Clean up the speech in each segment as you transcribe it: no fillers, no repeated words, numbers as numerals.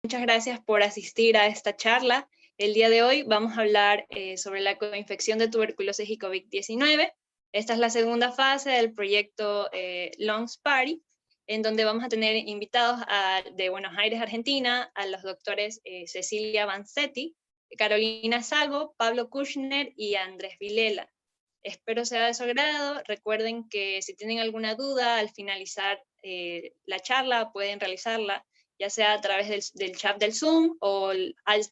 Muchas gracias por asistir a esta charla. El día de hoy vamos a hablar sobre la coinfección de tuberculosis y COVID-19. Esta es la segunda fase del proyecto Lungs Party, en donde vamos a tener invitados de Buenos Aires, Argentina, a los doctores Cecilia Vanzetti, Carolina Sago, Pablo Kushner y Andrés Vilela. Espero sea de su agrado. Recuerden que si tienen alguna duda al finalizar la charla, pueden realizarla ya sea a través del chat del Zoom o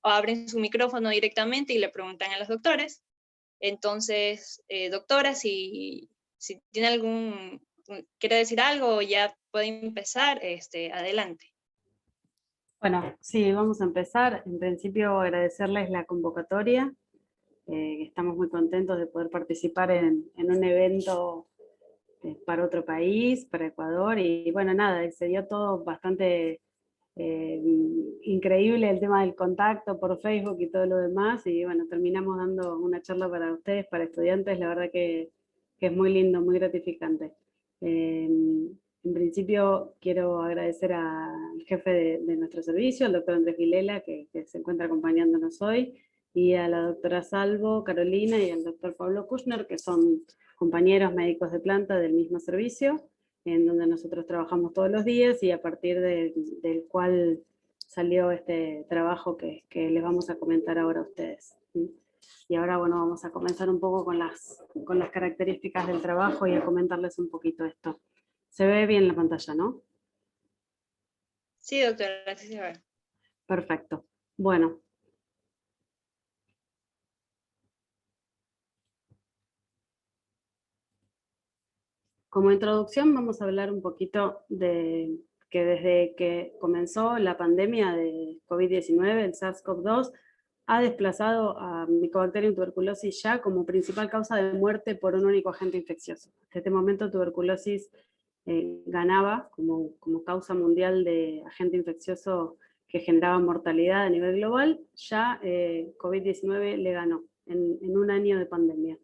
abren su micrófono directamente y le preguntan a los doctores. Entonces, doctora, si tiene quiere decir algo, ya pueden empezar, adelante. Bueno, sí, vamos a empezar. En principio, agradecerles la convocatoria. Estamos muy contentos de poder participar en un evento para otro país, para Ecuador, y bueno, nada, se dio todo bastante increíble el tema del contacto por Facebook y todo lo demás, y bueno, terminamos dando una charla para ustedes, para estudiantes, la verdad que es muy lindo, muy gratificante. En principio quiero agradecer al jefe de nuestro servicio, el doctor Andrés Vilela, que se encuentra acompañándonos hoy, y a la doctora Salvo, Carolina, y al doctor Pablo Kushner, que son compañeros médicos de planta del mismo servicio, en donde nosotros trabajamos todos los días y a partir del cual salió este trabajo que les vamos a comentar ahora a ustedes. Y ahora, bueno, vamos a comenzar un poco con las características del trabajo y a comentarles un poquito esto. Se ve bien la pantalla, ¿no? Sí, doctora, gracias. Perfecto. Bueno. Como introducción vamos a hablar un poquito de que desde que comenzó la pandemia de COVID-19, el SARS-CoV-2, ha desplazado a Mycobacterium tuberculosis ya como principal causa de muerte por un único agente infeccioso. Hasta este momento tuberculosis ganaba como causa mundial de agente infeccioso que generaba mortalidad a nivel global, ya COVID-19 le ganó en un año de pandemia.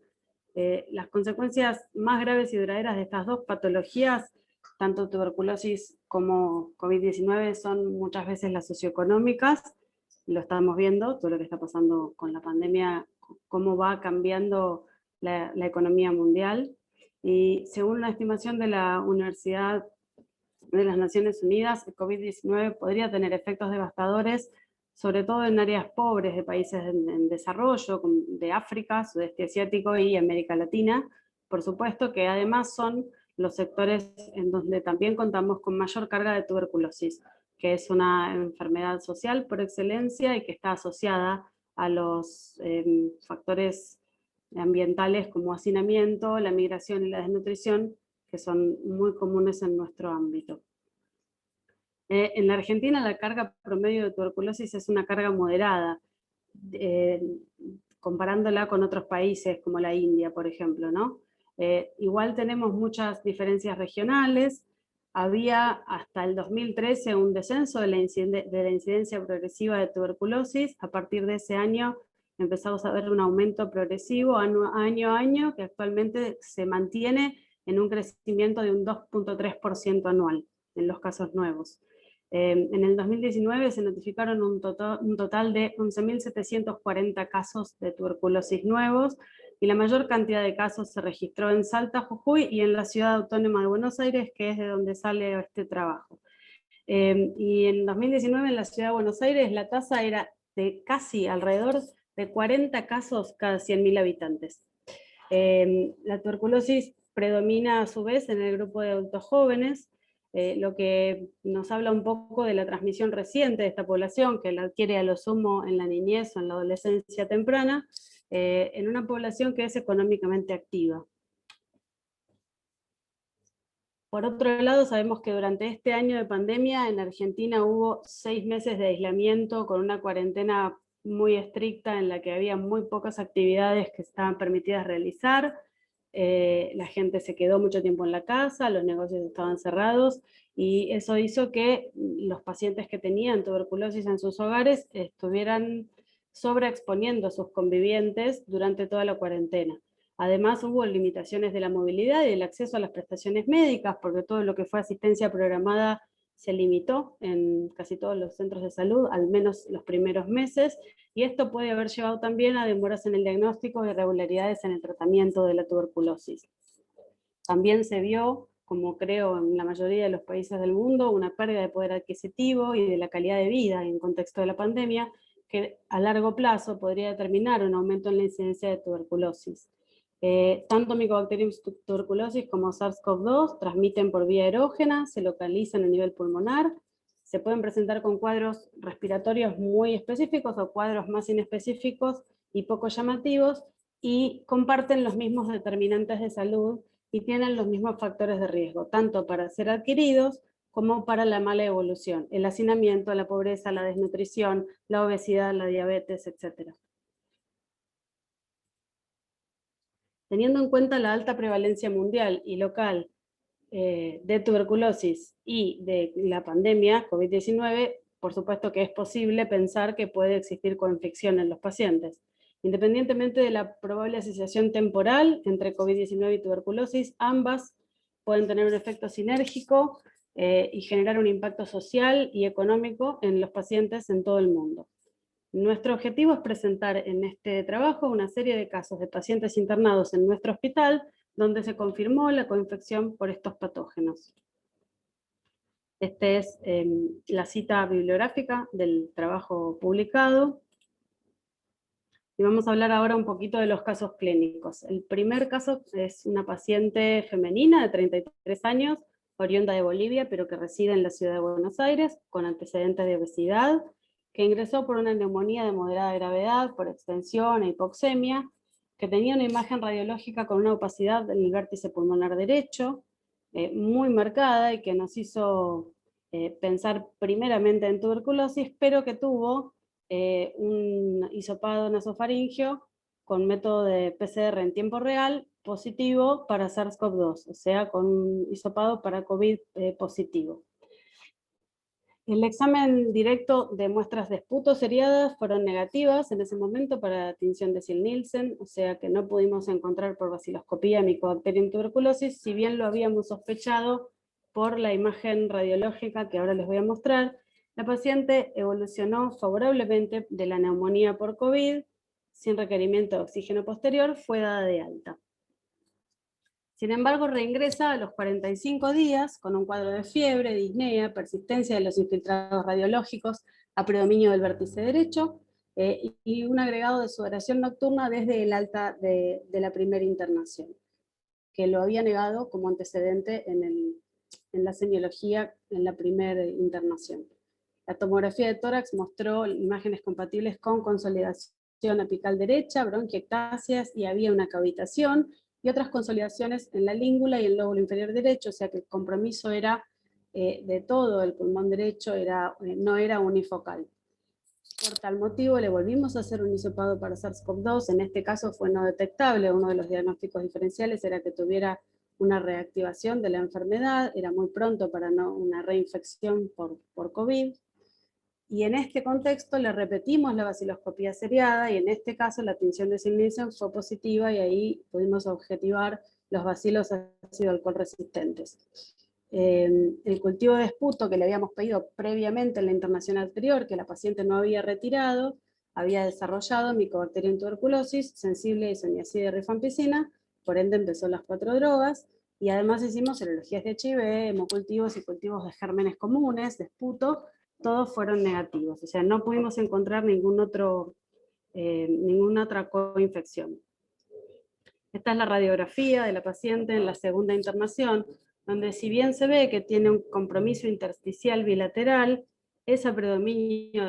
Las consecuencias más graves y duraderas de estas dos patologías, tanto tuberculosis como COVID-19, son muchas veces las socioeconómicas. Lo estamos viendo, todo lo que está pasando con la pandemia, cómo va cambiando la economía mundial. Y según una estimación de la Universidad de las Naciones Unidas, el COVID-19 podría tener efectos devastadores, sobre todo en áreas pobres de países en desarrollo, de África, sudeste asiático y América Latina, por supuesto, que además son los sectores en donde también contamos con mayor carga de tuberculosis, que es una enfermedad social por excelencia y que está asociada a los factores ambientales como hacinamiento, la migración y la desnutrición, que son muy comunes en nuestro ámbito. En la Argentina la carga promedio de tuberculosis es una carga moderada, comparándola con otros países como la India, por ejemplo, ¿no? Igual tenemos muchas diferencias regionales. Había hasta el 2013 un descenso de la incidencia progresiva de tuberculosis. A partir de ese año empezamos a ver un aumento progresivo año a año, que actualmente se mantiene en un crecimiento de un 2,3% anual en los casos nuevos. En el 2019 se notificaron un total de 11.740 casos de tuberculosis nuevos, y la mayor cantidad de casos se registró en Salta, Jujuy y en la ciudad autónoma de Buenos Aires, que es de donde sale este trabajo. Y en 2019 en la ciudad de Buenos Aires la tasa era de casi alrededor de 40 casos cada 100.000 habitantes. La tuberculosis predomina a su vez en el grupo de adultos jóvenes, lo que nos habla un poco de la transmisión reciente de esta población, que la adquiere a lo sumo en la niñez o en la adolescencia temprana, en una población que es económicamente activa. Por otro lado, sabemos que durante este año de pandemia en Argentina hubo 6 meses de aislamiento con una cuarentena muy estricta en la que había muy pocas actividades que estaban permitidas realizar. La gente se quedó mucho tiempo en la casa, los negocios estaban cerrados, y eso hizo que los pacientes que tenían tuberculosis en sus hogares estuvieran sobreexponiendo a sus convivientes durante toda la cuarentena. Además hubo limitaciones de la movilidad y del acceso a las prestaciones médicas, porque todo lo que fue asistencia programada se limitó en casi todos los centros de salud, al menos los primeros meses, y esto puede haber llevado también a demoras en el diagnóstico y irregularidades en el tratamiento de la tuberculosis. También se vio, como creo en la mayoría de los países del mundo, una pérdida de poder adquisitivo y de la calidad de vida en contexto de la pandemia, que a largo plazo podría determinar un aumento en la incidencia de tuberculosis. Tanto Mycobacterium tuberculosis como SARS-CoV-2 transmiten por vía erógena, se localizan a nivel pulmonar, se pueden presentar con cuadros respiratorios muy específicos o cuadros más inespecíficos y poco llamativos, y comparten los mismos determinantes de salud y tienen los mismos factores de riesgo, tanto para ser adquiridos como para la mala evolución, el hacinamiento, la pobreza, la desnutrición, la obesidad, la diabetes, etc. Teniendo en cuenta la alta prevalencia mundial y local de tuberculosis y de la pandemia COVID-19, por supuesto que es posible pensar que puede existir coinfección en los pacientes. Independientemente de la probable asociación temporal entre COVID-19 y tuberculosis, ambas pueden tener un efecto sinérgico y generar un impacto social y económico en los pacientes en todo el mundo. Nuestro objetivo es presentar en este trabajo una serie de casos de pacientes internados en nuestro hospital donde se confirmó la coinfección por estos patógenos. Esta es la cita bibliográfica del trabajo publicado. Y vamos a hablar ahora un poquito de los casos clínicos. El primer caso es una paciente femenina de 33 años, oriunda de Bolivia, pero que reside en la ciudad de Buenos Aires, con antecedentes de obesidad, que ingresó por una neumonía de moderada gravedad, por extensión e hipoxemia, que tenía una imagen radiológica con una opacidad en el vértice pulmonar derecho, muy marcada, y que nos hizo pensar primeramente en tuberculosis, pero que tuvo un hisopado nasofaringeo con método de PCR en tiempo real positivo para SARS-CoV-2, o sea, con un hisopado para COVID positivo. El examen directo de muestras de esputo seriadas fueron negativas en ese momento para la tinción de Ziel-Nielsen, o sea que no pudimos encontrar por vaciloscopía Mycobacterium tuberculosis, si bien lo habíamos sospechado por la imagen radiológica que ahora les voy a mostrar. La paciente evolucionó favorablemente de la neumonía por COVID, sin requerimiento de oxígeno posterior, fue dada de alta. Sin embargo, reingresa a los 45 días con un cuadro de fiebre, disnea, persistencia de los infiltrados radiológicos a predominio del vértice derecho y un agregado de sudoración nocturna desde el alta de la primera internación, que lo había negado como antecedente en la semiología en la primera internación. La tomografía de tórax mostró imágenes compatibles con consolidación apical derecha, bronquiectasias y había una cavitación, y otras consolidaciones en la língula y el lóbulo inferior derecho, o sea que el compromiso era de todo el pulmón derecho, no era unifocal. Por tal motivo le volvimos a hacer un hisopado para SARS-CoV-2, en este caso fue no detectable, uno de los diagnósticos diferenciales era que tuviera una reactivación de la enfermedad, era muy pronto para una reinfección por COVID, y en este contexto le repetimos la vaciloscopía seriada, y en este caso la tinción de Ziel-Nielsen fue positiva, y ahí pudimos objetivar los bacilos ácido alcohol resistentes. El cultivo de esputo que le habíamos pedido previamente en la internación anterior, que la paciente no había retirado, había desarrollado Mycobacterium tuberculosis, sensible a isoniazida y rifampicina, por ende empezó las 4 drogas, y además hicimos serologías de HIV, hemocultivos y cultivos de gérmenes comunes, de esputo, todos fueron negativos, o sea, no pudimos encontrar ninguna otra coinfección. Esta es la radiografía de la paciente en la segunda internación, donde si bien se ve que tiene un compromiso intersticial bilateral, es a predominio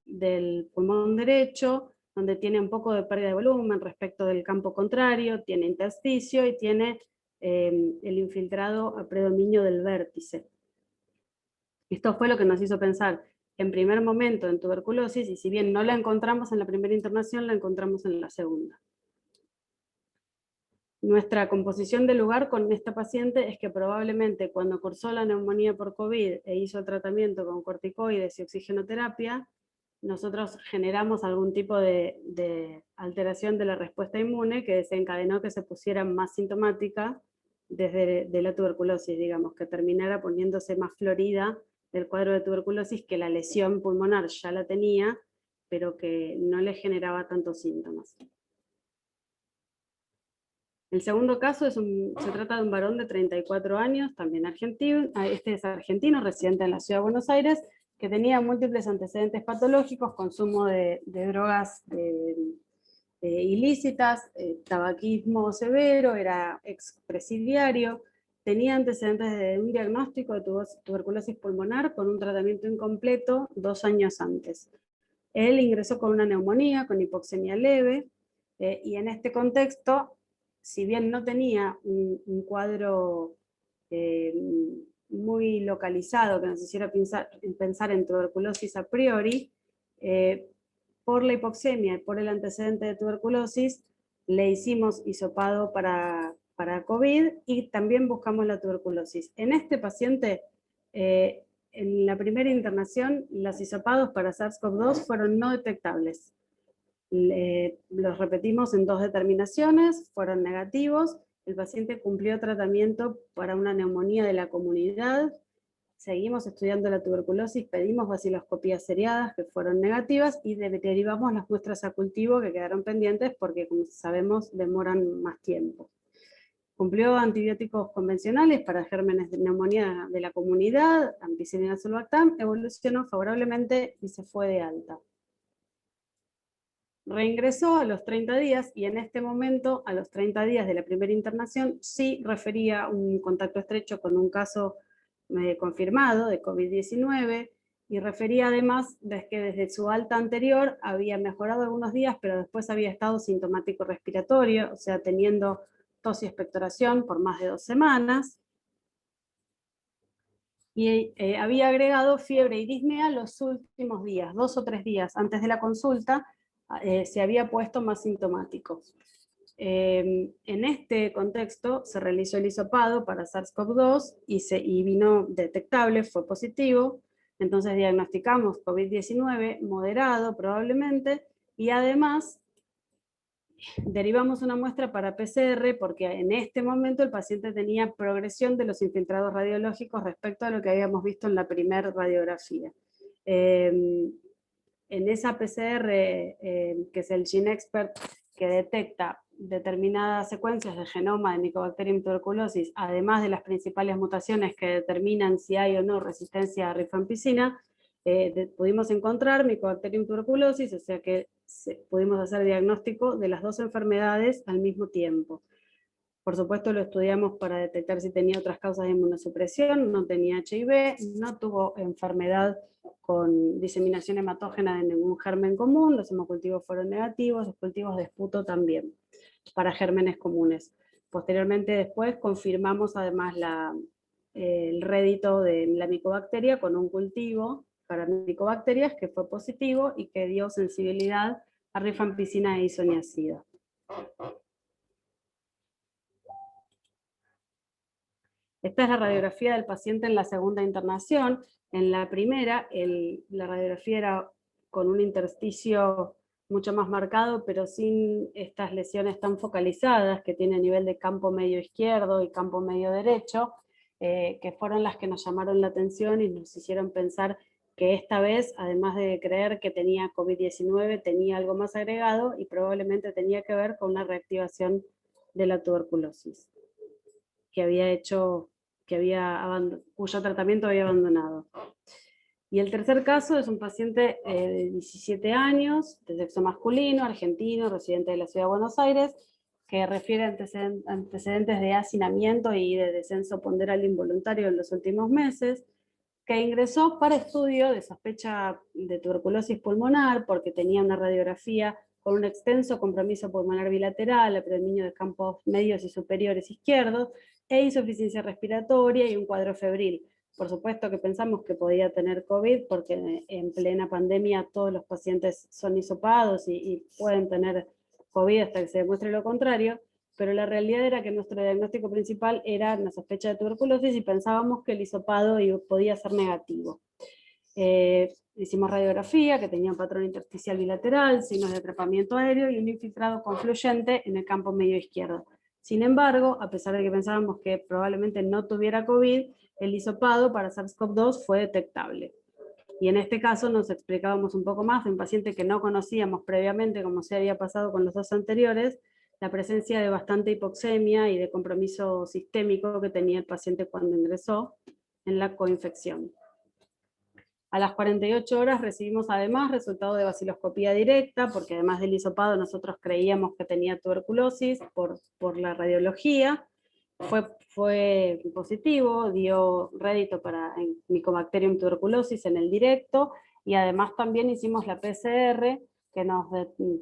del pulmón derecho, donde tiene un poco de pérdida de volumen respecto del campo contrario, tiene intersticio y tiene el infiltrado a predominio del vértice. Esto fue lo que nos hizo pensar en primer momento en tuberculosis, y si bien no la encontramos en la primera internación, la encontramos en la segunda. Nuestra composición de lugar con esta paciente es que probablemente cuando cursó la neumonía por COVID e hizo el tratamiento con corticoides y oxigenoterapia, nosotros generamos algún tipo de alteración de la respuesta inmune que desencadenó que se pusiera más sintomática desde la tuberculosis, digamos, que terminara poniéndose más florida del cuadro de tuberculosis que la lesión pulmonar ya la tenía, pero que no le generaba tantos síntomas. El segundo caso se trata de un varón de 34 años, también argentino, este es argentino, residente en la Ciudad de Buenos Aires, que tenía múltiples antecedentes patológicos, consumo de drogas ilícitas, tabaquismo severo, era expresidiario, tenía antecedentes de un diagnóstico de tuberculosis pulmonar con un tratamiento incompleto 2 años antes. Él ingresó con una neumonía, con hipoxemia leve, y en este contexto, si bien no tenía un cuadro muy localizado que nos hiciera pensar en tuberculosis a priori, por la hipoxemia y por el antecedente de tuberculosis, le hicimos hisopado para COVID y también buscamos la tuberculosis. En este paciente, en la primera internación, los hisopados para SARS-CoV-2 fueron no detectables. Los repetimos en 2 determinaciones, fueron negativos. El paciente cumplió tratamiento para una neumonía de la comunidad. Seguimos estudiando la tuberculosis, pedimos vaciloscopías seriadas que fueron negativas y derivamos las muestras a cultivo que quedaron pendientes porque, como sabemos, demoran más tiempo. Cumplió antibióticos convencionales para gérmenes de neumonía de la comunidad, ampicilina sulbactam, evolucionó favorablemente y se fue de alta. Reingresó a los 30 días y en este momento, a los 30 días de la primera internación, sí refería un contacto estrecho con un caso confirmado de COVID-19 y refería además de que desde su alta anterior había mejorado algunos días, pero después había estado sintomático respiratorio, o sea, teniendo tos y expectoración por más de 2 semanas, y había agregado fiebre y disnea los últimos días, 2 o 3 días antes de la consulta, se había puesto más sintomático. En este contexto se realizó el hisopado para SARS-CoV-2 y vino detectable, fue positivo, entonces diagnosticamos COVID-19 moderado probablemente, y además derivamos una muestra para PCR porque en este momento el paciente tenía progresión de los infiltrados radiológicos respecto a lo que habíamos visto en la primera radiografía. En esa PCR, que es el GeneXpert, que detecta determinadas secuencias de genoma de Mycobacterium tuberculosis, además de las principales mutaciones que determinan si hay o no resistencia a rifampicina, pudimos encontrar Mycobacterium tuberculosis, o sea que pudimos hacer diagnóstico de las 2 enfermedades al mismo tiempo. Por supuesto lo estudiamos para detectar si tenía otras causas de inmunosupresión, no tenía HIV, no tuvo enfermedad con diseminación hematógena de ningún germen común, los hemocultivos fueron negativos, los cultivos de esputo también, para gérmenes comunes. Posteriormente después confirmamos además el rédito de la micobacteria con un cultivo para micobacterias que fue positivo y que dio sensibilidad a rifampicina e isoniazida. Esta es la radiografía del paciente en la segunda internación. En la primera, la radiografía era con un intersticio mucho más marcado, pero sin estas lesiones tan focalizadas que tiene a nivel de campo medio izquierdo y campo medio derecho, que fueron las que nos llamaron la atención y nos hicieron pensar que esta vez, además de creer que tenía COVID-19, tenía algo más agregado y probablemente tenía que ver con una reactivación de la tuberculosis cuyo tratamiento había abandonado. Y el tercer caso es un paciente de 17 años, de sexo masculino, argentino, residente de la Ciudad de Buenos Aires, que refiere antecedentes de hacinamiento y de descenso ponderal involuntario en los últimos meses, que ingresó para estudio de sospecha de tuberculosis pulmonar porque tenía una radiografía con un extenso compromiso pulmonar bilateral, predominio de campos medios y superiores izquierdos, e insuficiencia respiratoria y un cuadro febril. Por supuesto que pensamos que podía tener COVID porque en plena pandemia todos los pacientes son hisopados y pueden tener COVID hasta que se demuestre lo contrario, pero la realidad era que nuestro diagnóstico principal era una sospecha de tuberculosis y pensábamos que el hisopado podía ser negativo. Hicimos radiografía, que tenía un patrón intersticial bilateral, signos de atrapamiento aéreo y un infiltrado confluyente en el campo medio izquierdo. Sin embargo, a pesar de que pensábamos que probablemente no tuviera COVID, el hisopado para SARS-CoV-2 fue detectable. Y en este caso nos explicábamos un poco más de un paciente que no conocíamos previamente, como se había pasado con los dos anteriores, la presencia de bastante hipoxemia y de compromiso sistémico que tenía el paciente cuando ingresó en la coinfección. A las 48 horas recibimos además resultado de baciloscopía directa, porque además del hisopado nosotros creíamos que tenía tuberculosis por la radiología. Fue positivo, dio rédito para Mycobacterium tuberculosis en el directo, y además también hicimos la PCR, que nos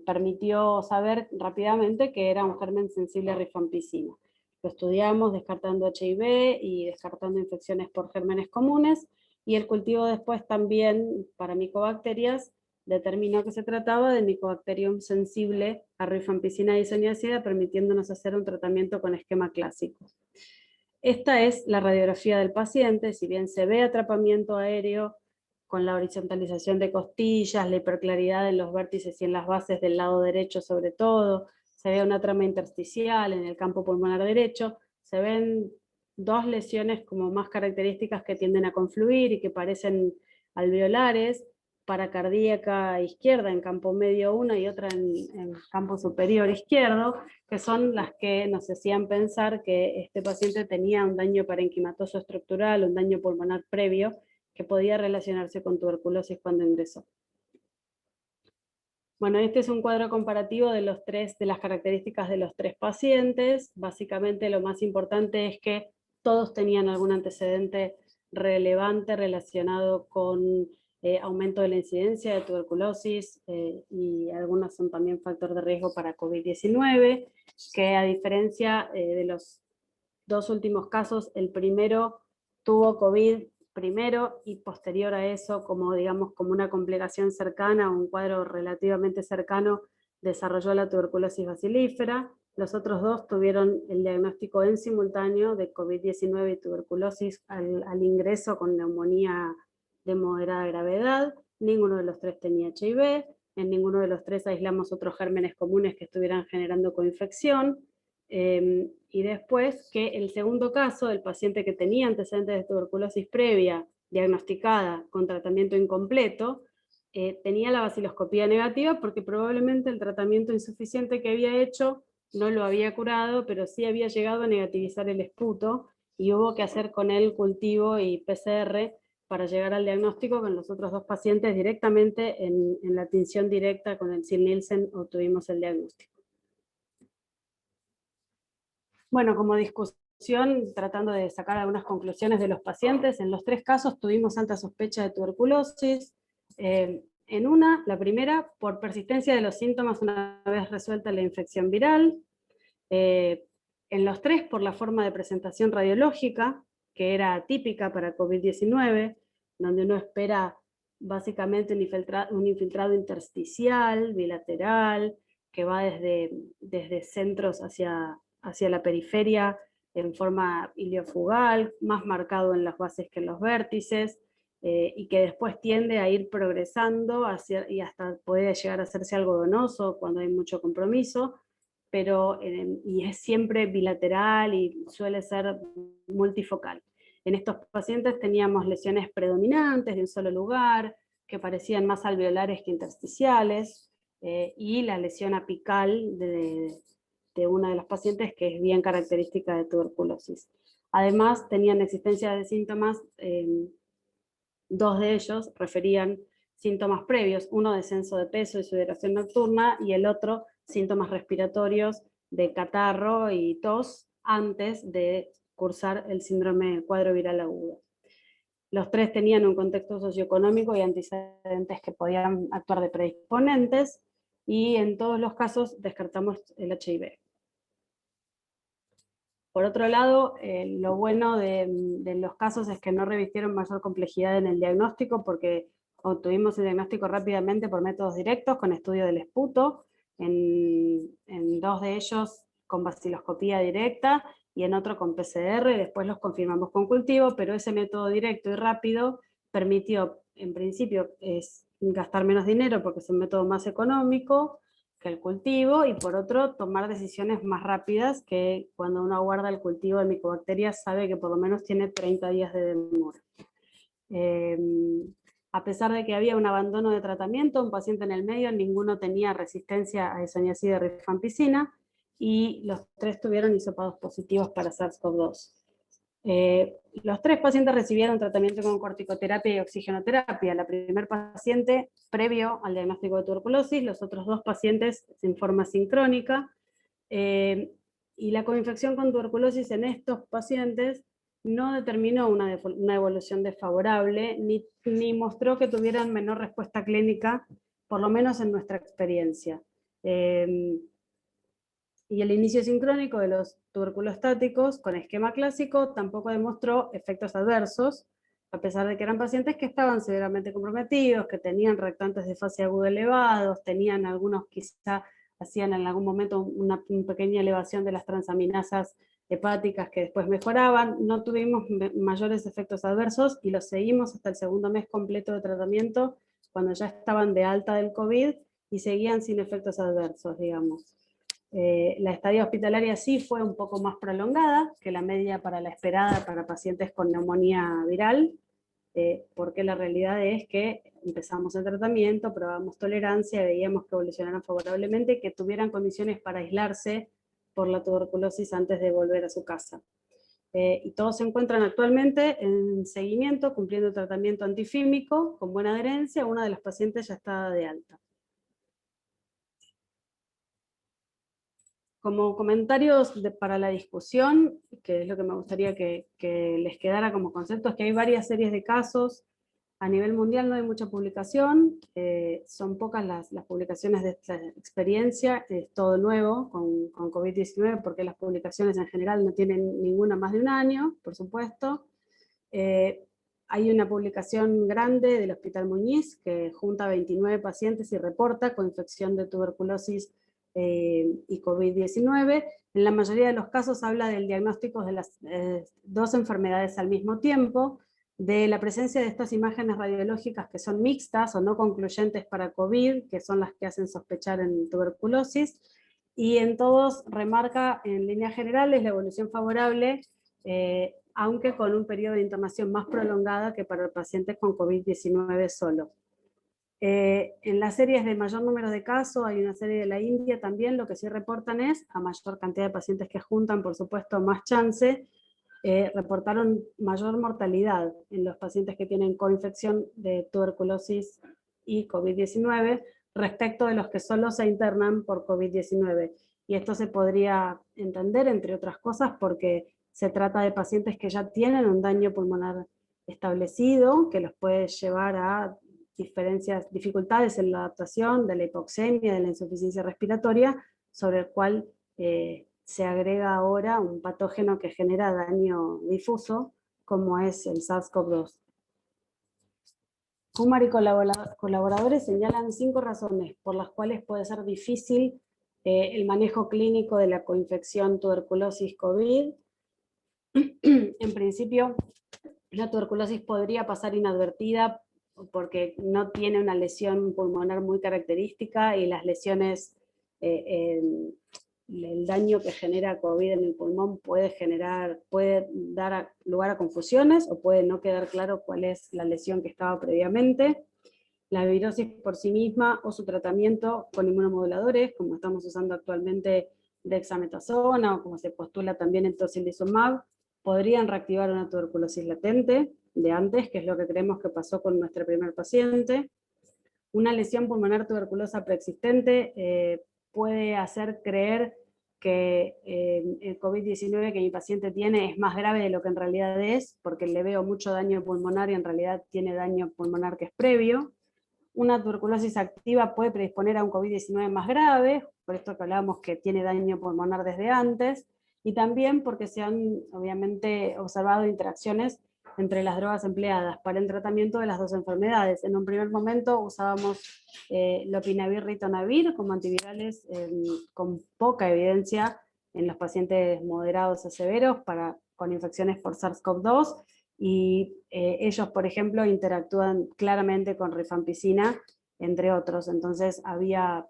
permitió saber rápidamente que era un germen sensible a rifampicina. Lo estudiamos descartando HIV y descartando infecciones por gérmenes comunes, y el cultivo después también para micobacterias determinó que se trataba de Mycobacterium sensible a rifampicina y isoniazida, permitiéndonos hacer un tratamiento con esquema clásico. Esta es la radiografía del paciente. Si bien se ve atrapamiento aéreo con la horizontalización de costillas, la hiperclaridad en los vértices y en las bases del lado derecho sobre todo, se ve una trama intersticial en el campo pulmonar derecho, se ven dos lesiones como más características que tienden a confluir y que parecen alveolares, paracardíaca izquierda en campo medio una y otra en campo superior izquierdo, que son las que nos hacían pensar que este paciente tenía un daño parenquimatoso estructural, un daño pulmonar previo, que podía relacionarse con tuberculosis cuando ingresó. Bueno, este es un cuadro comparativo de las características de los tres pacientes. Básicamente lo más importante es que todos tenían algún antecedente relevante relacionado con aumento de la incidencia de tuberculosis, y algunos son también factor de riesgo para COVID-19, que a diferencia de los dos últimos casos, el primero tuvo COVID primero y posterior a eso, como digamos como una complicación cercana, un cuadro relativamente cercano, desarrolló la tuberculosis bacilífera. Los otros dos tuvieron el diagnóstico en simultáneo de COVID-19 y tuberculosis al ingreso con neumonía de moderada gravedad. Ninguno de los tres tenía HIV, en ninguno de los tres aislamos otros gérmenes comunes que estuvieran generando coinfección. Y después que el segundo caso, el paciente que tenía antecedentes de tuberculosis previa, diagnosticada con tratamiento incompleto, tenía la baciloscopía negativa porque probablemente el tratamiento insuficiente que había hecho no lo había curado, pero sí había llegado a negativizar el esputo, y hubo que hacer con él cultivo y PCR para llegar al diagnóstico. Con los otros dos pacientes directamente en la tinción directa con el Sil-Nielsen obtuvimos el diagnóstico. Bueno, como discusión, tratando de sacar algunas conclusiones de los pacientes, en los tres casos tuvimos alta sospecha de tuberculosis. En la primera, por persistencia de los síntomas una vez resuelta la infección viral. En los tres, por la forma de presentación radiológica, que era atípica para COVID-19, donde uno espera básicamente un infiltrado intersticial, bilateral, que va desde centros hacia la periferia en forma iliofugal, más marcado en las bases que en los vértices, y que después tiende a ir progresando y hasta puede llegar a hacerse algodonoso cuando hay mucho compromiso, y es siempre bilateral y suele ser multifocal. En estos pacientes teníamos lesiones predominantes de un solo lugar, que parecían más alveolares que intersticiales, y la lesión apical de una de las pacientes, que es bien característica de tuberculosis. Además, tenían existencia de síntomas, dos de ellos referían síntomas previos, uno descenso de peso y sudoración nocturna, y el otro síntomas respiratorios de catarro y tos antes de cursar el síndrome cuadro viral agudo. Los tres tenían un contexto socioeconómico y antecedentes que podían actuar de predisponentes, y en todos los casos descartamos el HIV. Por otro lado, lo bueno de los casos es que no revistieron mayor complejidad en el diagnóstico, porque obtuvimos el diagnóstico rápidamente por métodos directos con estudio del esputo, en dos de ellos con baciloscopía directa y en otro con PCR, después los confirmamos con cultivo, pero ese método directo y rápido permitió, en principio, gastar menos dinero porque es un método más económico, que el cultivo, y por otro, tomar decisiones más rápidas que cuando uno guarda el cultivo de micobacterias sabe que por lo menos tiene 30 días de demora. A pesar de que había un abandono de tratamiento, un paciente en el medio, ninguno tenía resistencia a isoniazida y rifampicina, y los 3 tuvieron hisopados positivos para SARS-CoV-2. Los 3 pacientes recibieron tratamiento con corticoterapia y oxigenoterapia. La primer paciente previo al diagnóstico de tuberculosis, los otros 2 pacientes en forma sincrónica. Y la coinfección con tuberculosis en estos pacientes no determinó una evolución desfavorable, ni mostró que tuvieran menor respuesta clínica, por lo menos en nuestra experiencia. Y el inicio sincrónico de los tuberculostáticos con esquema clásico tampoco demostró efectos adversos, a pesar de que eran pacientes que estaban severamente comprometidos, que tenían reactantes de fase aguda elevados, tenían algunos quizá hacían en algún momento una pequeña elevación de las transaminasas hepáticas que después mejoraban. No tuvimos mayores efectos adversos y los seguimos hasta el segundo mes completo de tratamiento, cuando ya estaban de alta del COVID y seguían sin efectos adversos, digamos. La estadía hospitalaria sí fue un poco más prolongada que la media para la esperada para pacientes con neumonía viral, porque la realidad es que empezamos el tratamiento, probamos tolerancia, veíamos que evolucionaran favorablemente y que tuvieran condiciones para aislarse por la tuberculosis antes de volver a su casa. Y todos se encuentran actualmente en seguimiento, cumpliendo tratamiento antifímico, con buena adherencia. Una de las pacientes ya está de alta. Como comentarios para la discusión, que es lo que me gustaría que les quedara como concepto, es que hay varias series de casos. A nivel mundial no hay mucha publicación, son pocas las publicaciones de esta experiencia, es todo nuevo con COVID-19, porque las publicaciones en general no tienen ninguna más de un año, por supuesto. Hay una publicación grande del Hospital Muñiz que junta 29 pacientes y reporta coinfección de tuberculosis y COVID-19. En la mayoría de los casos habla del diagnóstico de las 2 enfermedades al mismo tiempo, de la presencia de estas imágenes radiológicas que son mixtas o no concluyentes para COVID, que son las que hacen sospechar en tuberculosis, y en todos remarca en líneas generales la evolución favorable, aunque con un periodo de internación más prolongada que para pacientes con COVID-19 solo. En las series de mayor número de casos, hay una serie de la India también, lo que sí reportan es, a mayor cantidad de pacientes que juntan, por supuesto, más chance, reportaron mayor mortalidad en los pacientes que tienen coinfección de tuberculosis y COVID-19 respecto de los que solo se internan por COVID-19. Y esto se podría entender, entre otras cosas, porque se trata de pacientes que ya tienen un daño pulmonar establecido, que los puede llevar a dificultades en la adaptación, de la hipoxemia, de la insuficiencia respiratoria, sobre el cual se agrega ahora un patógeno que genera daño difuso, como es el SARS-CoV-2. Kumar y colaboradores señalan 5 razones por las cuales puede ser difícil el manejo clínico de la coinfección tuberculosis-COVID. En principio, la tuberculosis podría pasar inadvertida porque no tiene una lesión pulmonar muy característica, y las lesiones, el daño que genera COVID en el pulmón puede dar lugar a confusiones, o puede no quedar claro cuál es la lesión que estaba previamente. La virosis por sí misma o su tratamiento con inmunomoduladores, como estamos usando actualmente dexametasona, o como se postula también en tocilizumab, podrían reactivar una tuberculosis latente de antes, que es lo que creemos que pasó con nuestra primer paciente. Una lesión pulmonar tuberculosa preexistente puede hacer creer que el COVID-19 que mi paciente tiene es más grave de lo que en realidad es, porque le veo mucho daño pulmonar y en realidad tiene daño pulmonar que es previo. Una tuberculosis activa puede predisponer a un COVID-19 más grave, por esto que hablábamos que tiene daño pulmonar desde antes, y también porque se han obviamente observado interacciones entre las drogas empleadas para el tratamiento de las 2 enfermedades. En un primer momento usábamos lopinavir-ritonavir como antivirales con poca evidencia en los pacientes moderados a severos con infecciones por SARS-CoV-2, y ellos, por ejemplo, interactúan claramente con rifampicina, entre otros. Entonces había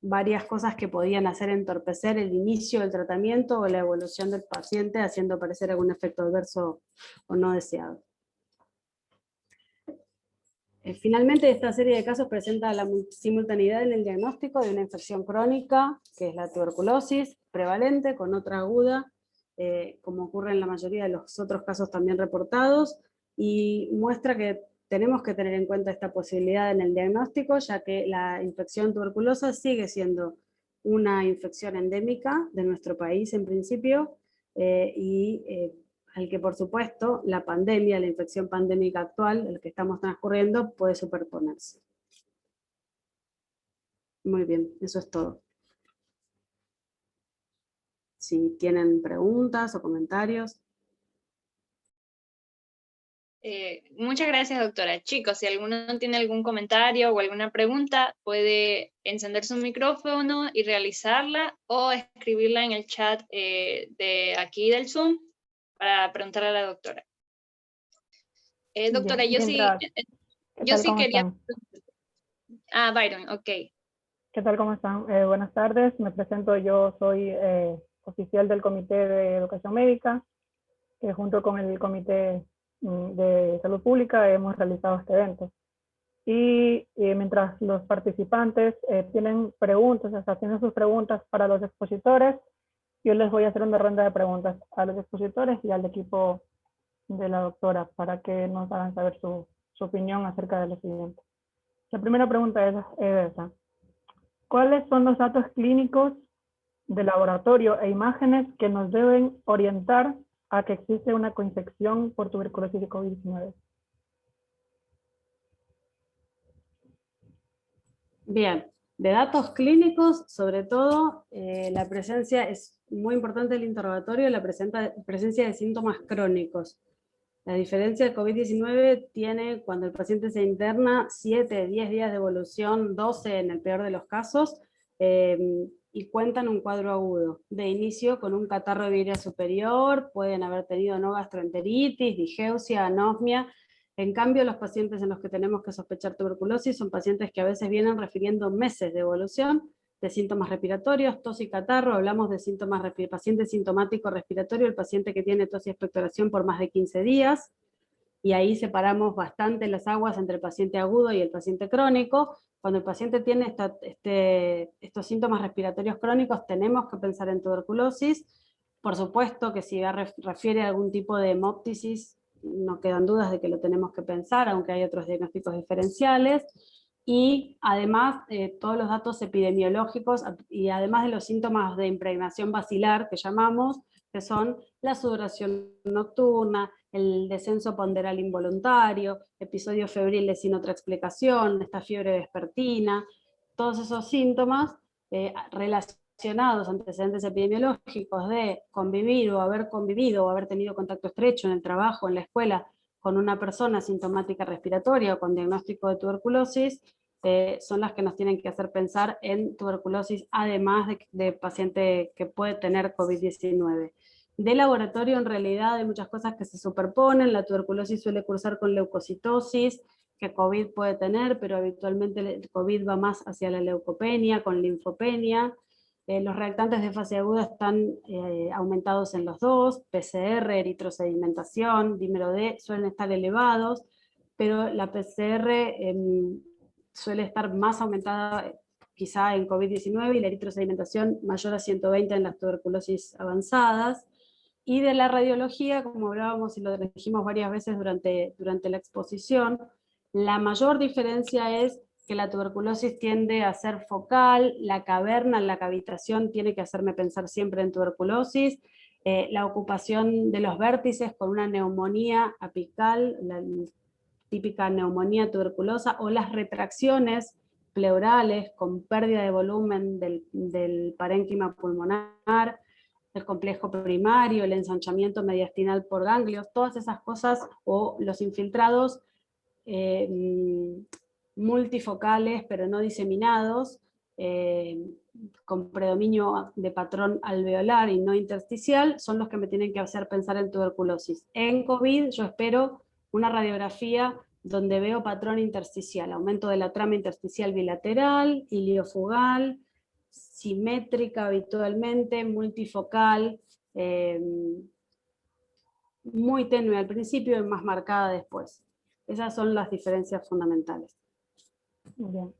varias cosas que podían hacer entorpecer el inicio del tratamiento o la evolución del paciente, haciendo aparecer algún efecto adverso o no deseado. Finalmente, esta serie de casos presenta la simultaneidad en el diagnóstico de una infección crónica, que es la tuberculosis, prevalente, con otra aguda, como ocurre en la mayoría de los otros casos también reportados, y muestra que tenemos que tener en cuenta esta posibilidad en el diagnóstico, ya que la infección tuberculosa sigue siendo una infección endémica de nuestro país en principio, al que por supuesto la pandemia, la infección pandémica actual, el que estamos transcurriendo, puede superponerse. Muy bien, eso es todo. Si tienen preguntas o comentarios. Muchas gracias, doctora. Chicos, si alguno tiene algún comentario o alguna pregunta, puede encender su micrófono y realizarla, o escribirla en el chat de aquí del Zoom para preguntarle a la doctora. Doctora, yo sí quería... Byron, ok. ¿Qué tal? ¿Cómo están? Buenas tardes, me presento, yo soy oficial del Comité de Educación Médica, que junto con el Comité de Salud Pública hemos realizado este evento. Y mientras los participantes tienen preguntas, tienen sus preguntas para los expositores, yo les voy a hacer una ronda de preguntas a los expositores y al equipo de la doctora para que nos hagan saber su opinión acerca de lo siguiente. La primera pregunta es esa. ¿Cuáles son los datos clínicos de laboratorio e imágenes que nos deben orientar a que existe una coinfección por tuberculosis y COVID-19? Bien, de datos clínicos, sobre todo, la presencia, es muy importante el interrogatorio, la presencia de síntomas crónicos. La diferencia del COVID-19 tiene, cuando el paciente se interna, 7, 10 días de evolución, 12 en el peor de los casos, y cuentan un cuadro agudo. De inicio con un catarro de virilidad superior, pueden haber tenido no gastroenteritis, digeusia, anosmia. En cambio, los pacientes en los que tenemos que sospechar tuberculosis son pacientes que a veces vienen refiriendo meses de evolución, de síntomas respiratorios, tos y catarro. Hablamos de síntomas paciente sintomático respiratorio, el paciente que tiene tos y expectoración por más de 15 días, y ahí separamos bastante las aguas entre el paciente agudo y el paciente crónico. Cuando el paciente tiene estos síntomas respiratorios crónicos, tenemos que pensar en tuberculosis. Por supuesto que si refiere a algún tipo de hemoptisis, no quedan dudas de que lo tenemos que pensar, aunque hay otros diagnósticos diferenciales. Y además todos los datos epidemiológicos, y además de los síntomas de impregnación bacilar que llamamos, que son la sudoración nocturna, el descenso ponderal involuntario, episodios febriles sin otra explicación, esta fiebre vespertina, todos esos síntomas relacionados a antecedentes epidemiológicos de convivir o haber convivido o haber tenido contacto estrecho en el trabajo, en la escuela, con una persona sintomática respiratoria o con diagnóstico de tuberculosis, son las que nos tienen que hacer pensar en tuberculosis, además de paciente que puede tener COVID-19. De laboratorio, en realidad, hay muchas cosas que se superponen. La tuberculosis suele cursar con leucocitosis, que COVID puede tener, pero habitualmente el COVID va más hacia la leucopenia, con linfopenia. Los reactantes de fase aguda están aumentados en los dos, PCR, eritrosedimentación, dímero D, suelen estar elevados, pero la PCR suele estar más aumentada quizá en COVID-19 y la eritrosedimentación mayor a 120 en las tuberculosis avanzadas. Y de la radiología, como hablábamos y lo dijimos varias veces durante la exposición, la mayor diferencia es que la tuberculosis tiende a ser focal, la caverna, la cavitación tiene que hacerme pensar siempre en tuberculosis, la ocupación de los vértices con una neumonía apical, la típica neumonía tuberculosa, o las retracciones pleurales con pérdida de volumen del parénquima pulmonar, el complejo primario, el ensanchamiento mediastinal por ganglios, todas esas cosas, o los infiltrados multifocales pero no diseminados, con predominio de patrón alveolar y no intersticial, son los que me tienen que hacer pensar en tuberculosis. En COVID yo espero una radiografía donde veo patrón intersticial, aumento de la trama intersticial bilateral, iliofugal, simétrica habitualmente, multifocal, muy tenue al principio y más marcada después. Esas son las diferencias fundamentales. Bien.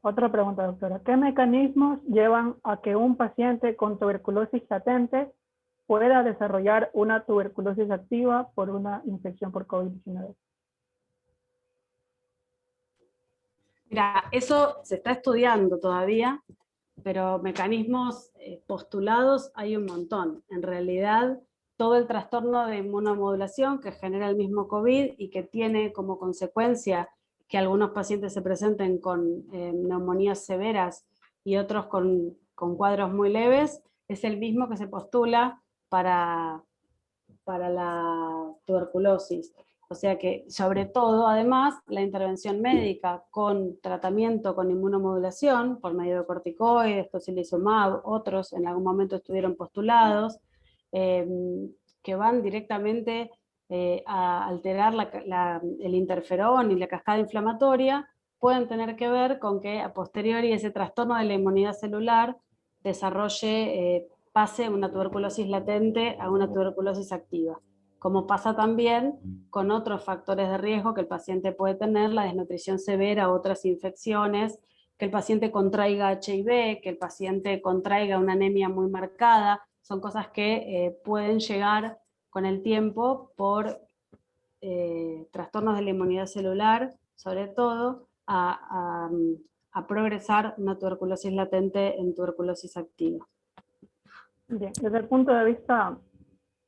Otra pregunta, doctora. ¿Qué mecanismos llevan a que un paciente con tuberculosis latente pueda desarrollar una tuberculosis activa por una infección por COVID-19? Mira, eso se está estudiando todavía, pero mecanismos postulados hay un montón. En realidad, todo el trastorno de inmunomodulación que genera el mismo COVID y que tiene como consecuencia que algunos pacientes se presenten con neumonías severas y otros con cuadros muy leves, es el mismo que se postula para la tuberculosis. O sea que, sobre todo, además, la intervención médica con tratamiento con inmunomodulación, por medio de corticoides, tocilizumab, otros en algún momento estuvieron postulados, que van directamente a alterar el interferón y la cascada inflamatoria, pueden tener que ver con que a posteriori ese trastorno de la inmunidad celular desarrolle, pase una tuberculosis latente a una tuberculosis activa. Como pasa también con otros factores de riesgo que el paciente puede tener, la desnutrición severa, otras infecciones, que el paciente contraiga HIV, que el paciente contraiga una anemia muy marcada, son cosas que pueden llegar con el tiempo por trastornos de la inmunidad celular, sobre todo, a progresar una tuberculosis latente en tuberculosis activa. Bien, desde el punto de vista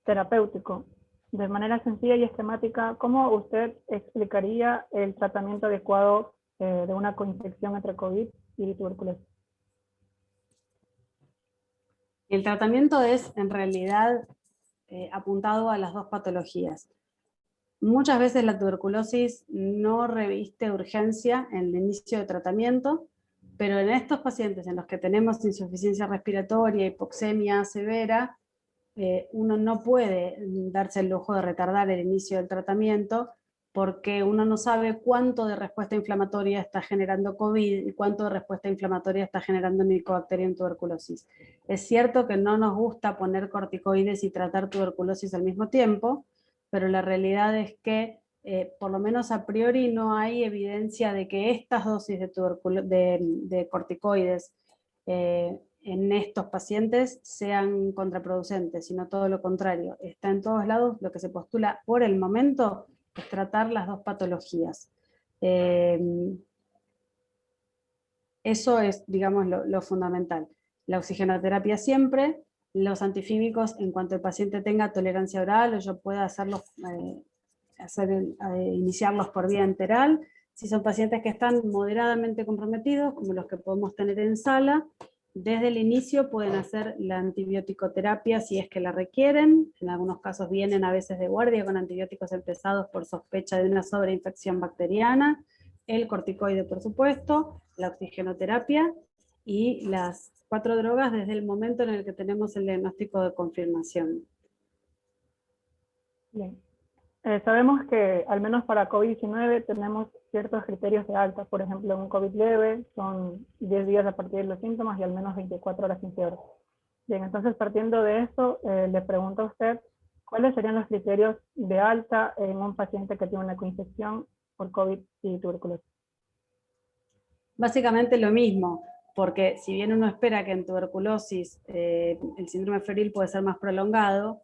terapéutico, de manera sencilla y esquemática, ¿cómo usted explicaría el tratamiento adecuado de una coinfección entre COVID y tuberculosis? El tratamiento es, en realidad, apuntado a las dos patologías. Muchas veces la tuberculosis no reviste urgencia en el inicio de tratamiento, pero en estos pacientes en los que tenemos insuficiencia respiratoria, hipoxemia severa, uno no puede darse el lujo de retardar el inicio del tratamiento porque uno no sabe cuánto de respuesta inflamatoria está generando COVID y cuánto de respuesta inflamatoria está generando Mycobacterium tuberculosis. Es cierto que no nos gusta poner corticoides y tratar tuberculosis al mismo tiempo, pero la realidad es que por lo menos a priori no hay evidencia de que estas dosis de corticoides en estos pacientes sean contraproducentes, sino todo lo contrario. Está en todos lados. Lo que se postula por el momento es tratar las dos patologías. Eso es, digamos, lo fundamental. La oxigenoterapia siempre, los antifímicos en cuanto el paciente tenga tolerancia oral o yo pueda iniciarlos por vía enteral. Si son pacientes que están moderadamente comprometidos, como los que podemos tener en sala, desde el inicio pueden hacer la antibiótico-terapia si es que la requieren. En algunos casos vienen a veces de guardia con antibióticos empezados por sospecha de una sobreinfección bacteriana, el corticoide por supuesto, la oxigenoterapia y las 4 drogas desde el momento en el que tenemos el diagnóstico de confirmación. Bien. Sabemos que al menos para COVID-19 tenemos ciertos criterios de alta. Por ejemplo, en un COVID leve son 10 días a partir de los síntomas y al menos 24 horas sin fiebre. Bien, entonces partiendo de esto, le pregunto a usted, ¿cuáles serían los criterios de alta en un paciente que tiene una coinfección por COVID y tuberculosis? Básicamente lo mismo, porque si bien uno espera que en tuberculosis el síndrome febril puede ser más prolongado,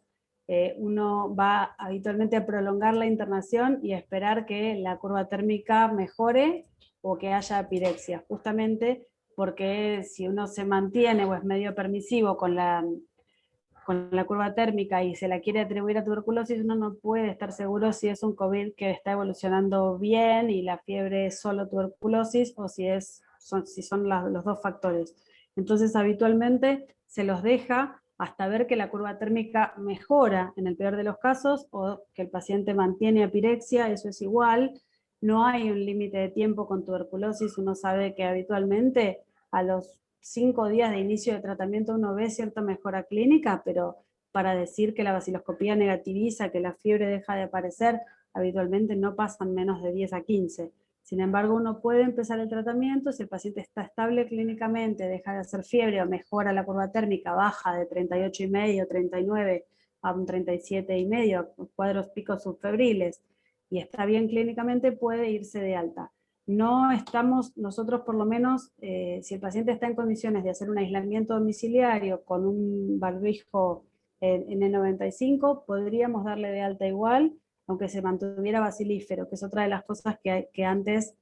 uno va habitualmente a prolongar la internación y a esperar que la curva térmica mejore o que haya pirexia, justamente porque si uno se mantiene o es medio permisivo con la curva térmica y se la quiere atribuir a tuberculosis, uno no puede estar seguro si es un COVID que está evolucionando bien y la fiebre es solo tuberculosis o si son los dos factores. Entonces habitualmente se los deja hasta ver que la curva térmica mejora en el peor de los casos o que el paciente mantiene apirexia, eso es igual. No hay un límite de tiempo con tuberculosis, uno sabe que habitualmente a los 5 días de inicio de tratamiento uno ve cierta mejora clínica, pero para decir que la vaciloscopía negativiza, que la fiebre deja de aparecer, habitualmente no pasan menos de 10 a 15. Sin embargo, uno puede empezar el tratamiento si el paciente está estable clínicamente, deja de hacer fiebre o mejora la curva térmica, baja de 38,5, 39 a un 37,5, cuadros picos subfebriles, y está bien clínicamente, puede irse de alta. No estamos, nosotros por lo menos, si el paciente está en condiciones de hacer un aislamiento domiciliario con un barbijo N95, podríamos darle de alta igual, aunque se mantuviera bacilífero, que es otra de las cosas que antes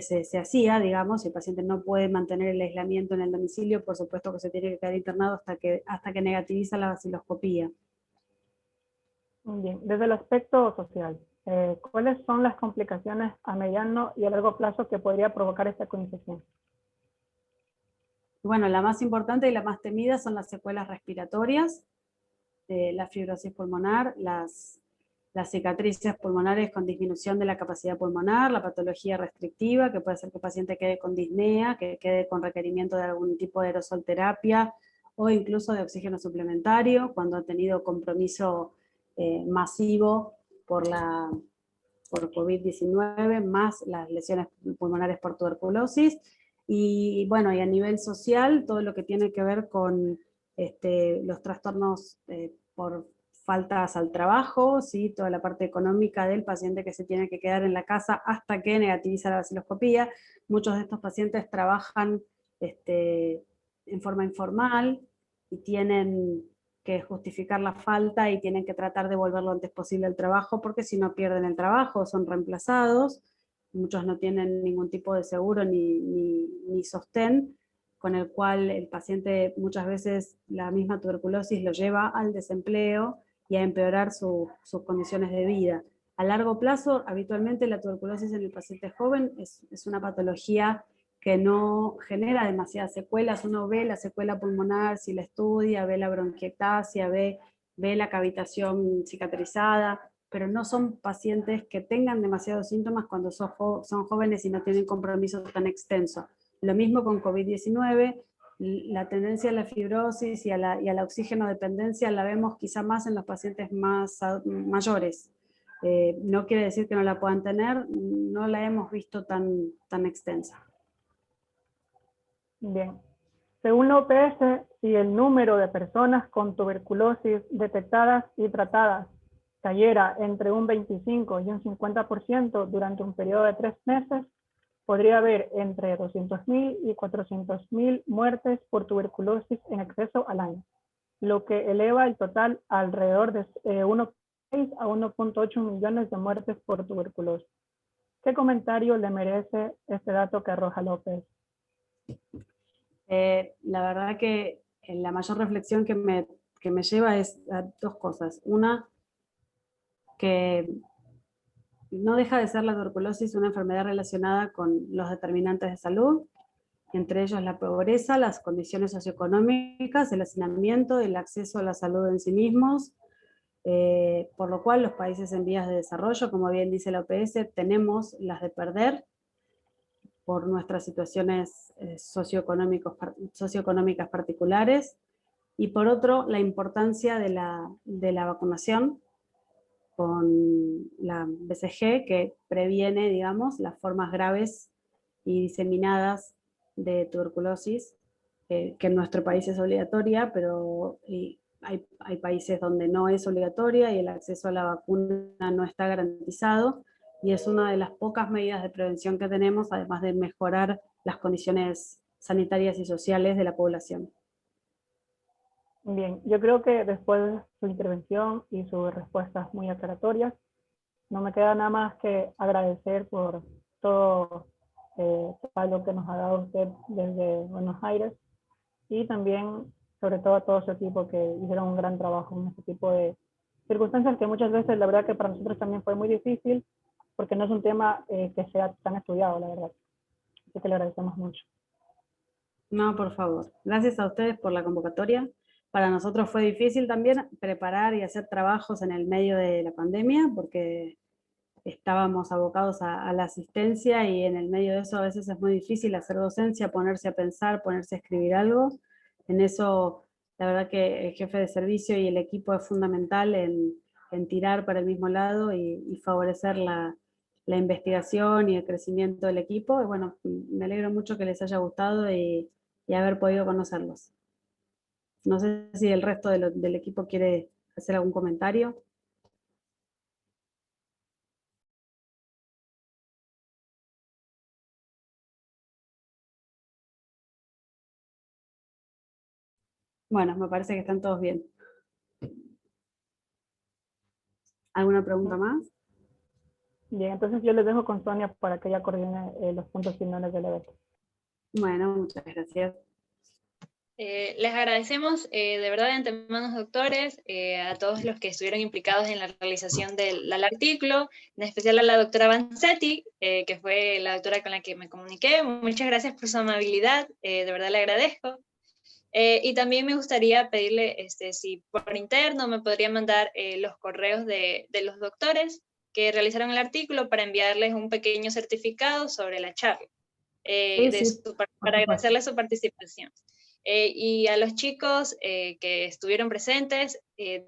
se hacía, digamos. Si el paciente no puede mantener el aislamiento en el domicilio, por supuesto que se tiene que quedar internado hasta que negativiza la baciloscopía. Muy bien, desde el aspecto social, ¿cuáles son las complicaciones a mediano y a largo plazo que podría provocar esta coinfección? Bueno, la más importante y la más temida son las secuelas respiratorias, la fibrosis pulmonar, las cicatrices pulmonares con disminución de la capacidad pulmonar, la patología restrictiva, que puede ser que el paciente quede con disnea, que quede con requerimiento de algún tipo de aerosol terapia o incluso de oxígeno suplementario cuando ha tenido compromiso masivo por COVID-19, más las lesiones pulmonares por tuberculosis. Y bueno, y a nivel social, todo lo que tiene que ver con los trastornos por faltas al trabajo, ¿sí? Toda la parte económica del paciente que se tiene que quedar en la casa hasta que negativiza la baciloscopía. Muchos de estos pacientes trabajan en forma informal y tienen que justificar la falta y tienen que tratar de volver lo antes posible al trabajo, porque si no pierden el trabajo, son reemplazados. Muchos no tienen ningún tipo de seguro ni sostén, con el cual el paciente muchas veces la misma tuberculosis lo lleva al desempleo y a empeorar sus condiciones de vida. A largo plazo, habitualmente la tuberculosis en el paciente joven es una patología que no genera demasiadas secuelas. Uno ve la secuela pulmonar, si la estudia, ve la bronquiectasia, ve la cavitación cicatrizada, pero no son pacientes que tengan demasiados síntomas cuando son jóvenes y no tienen compromiso tan extenso. Lo mismo con COVID-19, la tendencia a la fibrosis y a la oxígeno dependencia la vemos quizá más en los pacientes más mayores. No quiere decir que no la puedan tener, no la hemos visto tan extensa. Bien, según la OPS, si el número de personas con tuberculosis detectadas y tratadas cayera entre un 25 y un 50% durante un periodo de 3 meses, podría haber entre 200.000 y 400.000 muertes por tuberculosis en exceso al año, lo que eleva el total a alrededor de 1,6 a 1,8 millones de muertes por tuberculosis. ¿Qué comentario le merece este dato que arroja López? La verdad que la mayor reflexión que me lleva es a dos cosas. Una, que no deja de ser la tuberculosis una enfermedad relacionada con los determinantes de salud, entre ellos la pobreza, las condiciones socioeconómicas, el hacinamiento, el acceso a la salud en sí mismos, por lo cual los países en vías de desarrollo, como bien dice la OPS, tenemos las de perder por nuestras situaciones socioeconómicas particulares, y por otro, la importancia de la vacunación con la BCG, que previene, digamos, las formas graves y diseminadas de tuberculosis, que en nuestro país es obligatoria, pero hay países donde no es obligatoria y el acceso a la vacuna no está garantizado, y es una de las pocas medidas de prevención que tenemos, además de mejorar las condiciones sanitarias y sociales de la población. Bien, yo creo que después de su intervención y sus respuestas muy aclaratorias, no me queda nada más que agradecer por todo lo que nos ha dado usted desde Buenos Aires, y también, sobre todo, a todo su equipo que hicieron un gran trabajo en este tipo de circunstancias que muchas veces, la verdad que para nosotros también fue muy difícil, porque no es un tema que sea tan estudiado, la verdad. Así que le agradecemos mucho. No, por favor. Gracias a ustedes por la convocatoria. Para nosotros fue difícil también preparar y hacer trabajos en el medio de la pandemia, porque estábamos abocados a la asistencia, y en el medio de eso a veces es muy difícil hacer docencia, ponerse a pensar, ponerse a escribir algo. En eso, la verdad que el jefe de servicio y el equipo es fundamental en tirar para el mismo lado y favorecer la la investigación y el crecimiento del equipo. Y bueno, me alegro mucho que les haya gustado y haber podido conocerlos. No sé si el resto del equipo quiere hacer algún comentario. Bueno, me parece que están todos bien. ¿Alguna pregunta más? Bien, entonces yo les dejo con Sonia para que ella coordine los puntos finales del evento. Bueno, muchas gracias. Les agradecemos de verdad de antemano, doctores, a todos los que estuvieron implicados en la realización del artículo, en especial a la doctora Vanzetti, que fue la doctora con la que me comuniqué. Muchas gracias por su amabilidad, de verdad le agradezco. Y también me gustaría pedirle si por interno me podría mandar los correos de los doctores que realizaron el artículo para enviarles un pequeño certificado sobre la charla, Sí, para agradecerles su participación. Y a los chicos que estuvieron presentes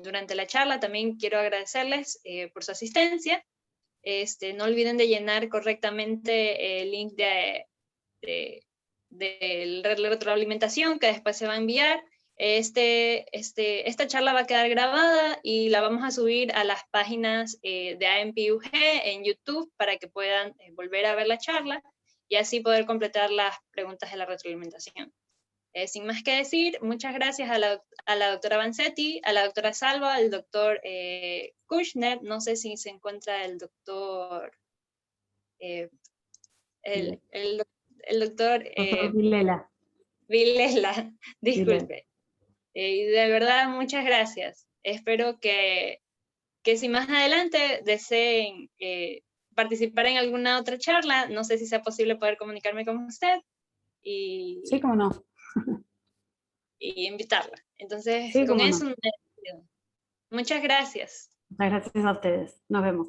durante la charla, también quiero agradecerles por su asistencia. No olviden de llenar correctamente el link de retroalimentación que después se va a enviar. Esta charla va a quedar grabada y la vamos a subir a las páginas de AMPUG en YouTube para que puedan volver a ver la charla y así poder completar las preguntas de la retroalimentación. Sin más que decir, muchas gracias a la doctora Vanzetti, a la doctora Salva, al doctor Kushner, no sé si se encuentra el doctor, el doctor Vilela. Vilela, disculpe. Y de verdad, muchas gracias. Espero que si más adelante deseen participar en alguna otra charla, no sé si sea posible poder comunicarme con usted. Sí, cómo no. Y invitarla. Entonces, Sí, con cómo eso no. me despido. Muchas gracias. Muchas gracias a ustedes. Nos vemos.